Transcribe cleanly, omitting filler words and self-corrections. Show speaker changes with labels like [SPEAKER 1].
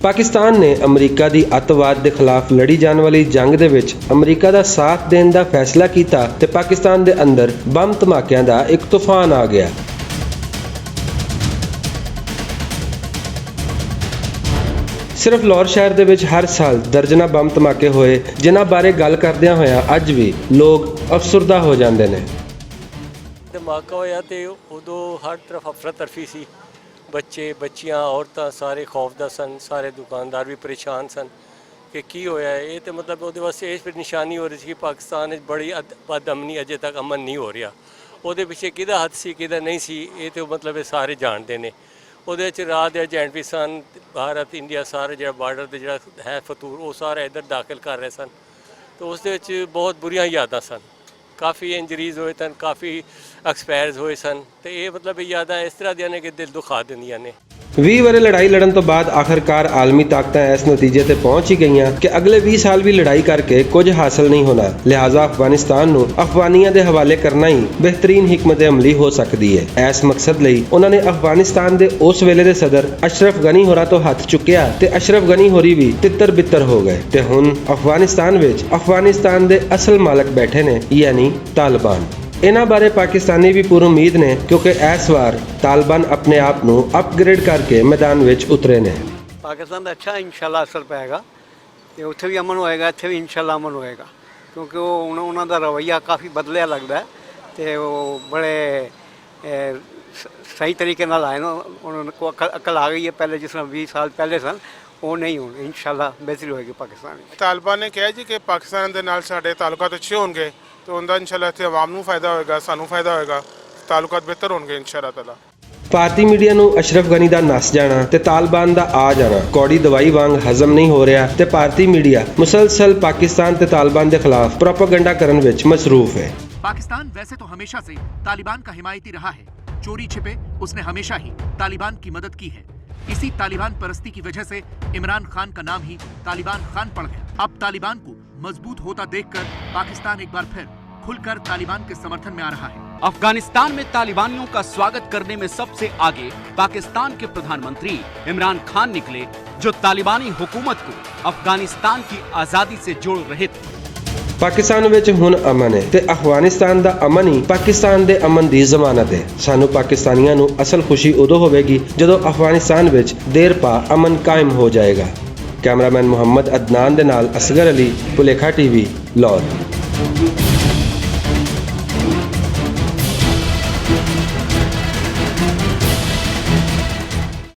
[SPEAKER 1] पाकिस्तान ने अमरीका की अतवाद के खिलाफ लड़ी जाने वाली जंग दे विच अमरीका का साथ देने का फैसला किया ते पाकिस्तान के अंदर बम धमाकियां का एक तूफान आ गया। सिर्फ लाहौर शहर दे विच हर साल दर्जना बम धमाके होए, जिन्हां बारे गल करदियां होया अज भी लोग अफसुरदा हो जाते हैं।
[SPEAKER 2] धमाका होया ते उदों हर तरफ अफरा तफरी सी, बच्चे बच्चियां औरतां सारे खौफदा सन, सारे दुकानदार भी परेशान सन कि की होया है। ये तो मतलब वो वास्ते इस पर निशानी हो रही थी कि पाकिस्तान बड़ी बदअमनी अजे तक अमन नहीं हो रहा। वो पिछे किदा हथ सी किदा नहीं सी, ये तो मतलब सारे जानते हैं। वो रात एजेंट भी सन, भारत इंडिया सारे जो बार्डर से जो है फतूर वो सारा इधर दाखिल कर रहे सन। तो उस बहुत बुरियां यादां सन, काफ़ी इंजरीज होए सन, काफ़ी एक्सपायर्स होए सन। तो ये मतलब यादां इस तरह दियां ने कि दिल दुखा दिंदियां ने।
[SPEAKER 1] 20 वरे लड़ाई लड़न तो बाद आखिरकार आलमी ताकतां इस नतीजे ते पहुंच ही गईयां कि अगले 20 साल भी लड़ाई करके कुछ हासिल नहीं होना, लिहाजा अफगानिस्तान नूं अफगानियां दे हवाले करना ही बेहतरीन हिकमत अमली हो सकती है। इस मकसद लई उन्होंने अफगानिस्तान दे उस वेले दे सदर अशरफ गनी होरां तो हथ चुकिया ते अशरफ गनी होरी भी तितर बितर हो गए ते हुण अफगानिस्तान विच अफगानिस्तान दे असल मालक बैठे ने, यानी तालिबान। इन्हां बारे पाकिस्तानी भी पूरी उम्मीद ने, क्योंकि इस बार तालिबान अपने आप को अपग्रेड करके मैदान में उतरे ने।
[SPEAKER 3] पाकिस्तान का अच्छा इंशाल्लाह असर पाएगा तो उत्थे भी अमन होएगा, इत्थे भी इंशाल्लाह अमन होएगा, क्योंकि उन्हों का रवैया काफ़ी बदलिया लगता है तो वो बड़े सही तरीके नाल आए ना, उन्होंने अकल आ गई है। पहले जिस तरह 20 साल पहले सन वो नहीं होने, इंशाल्लाह बेहतरी होएगी पाकिस्तान।
[SPEAKER 4] तालिबान ने कहा जी कि पाकिस्तान के नाल साडे ताल्लुकात अच्छे होंगे तो उनका इंशाल्लाह इत्थे आवाम नूं फायदा होएगा, सानूं फायदा होएगा, ताल्लुकात बेहतर होंगे इंशाल्लाह ताला।
[SPEAKER 1] भारतीय मीडिया नूं अशरफ गनी दा नस जाना ते तालिबान दा आ जाना कौड़ी दवाई वांग हजम नहीं हो रहा ते भारतीय मीडिया मुसलसल पाकिस्तान ते तालिबान के खिलाफ प्रोपेगेंडा करन विच मसरूफ है।
[SPEAKER 5] पाकिस्तान वैसे तो हमेशा से तालिबान का हिमायती रहा है, चोरी छिपे उसने हमेशा ही तालिबान की मदद की है। इसी तालिबान परस्ती की वजह से इमरान खान का नाम ही तालिबान खान पड़ गया। अब तालिबान को मजबूत होता देखकर पाकिस्तान एक बार फिर खुलकर तालिबान के समर्थन में आ रहा है।
[SPEAKER 6] अफगानिस्तान में तालिबानियों का स्वागत करने में सबसे आगे पाकिस्तान के प्रधानमंत्री इमरान खान निकले, जो तालिबानी हुकूमत को अफगानिस्तान की आजादी से जोड़ रहे थे।
[SPEAKER 1] पाकिस्तान विच हुण अमन है ते अफगानिस्तान दा अमन ही पाकिस्तान दे अमन दी जमानत है। सानू पाकिस्तानियां नू असल खुशी उदों होवेगी जदों अफगानिस्तान विच देर पा अमन कायम हो जाएगा। कैमरामैन मोहम्मद अदनान दे नाल असगर अली, भुलेखा टीवी, लाहौर।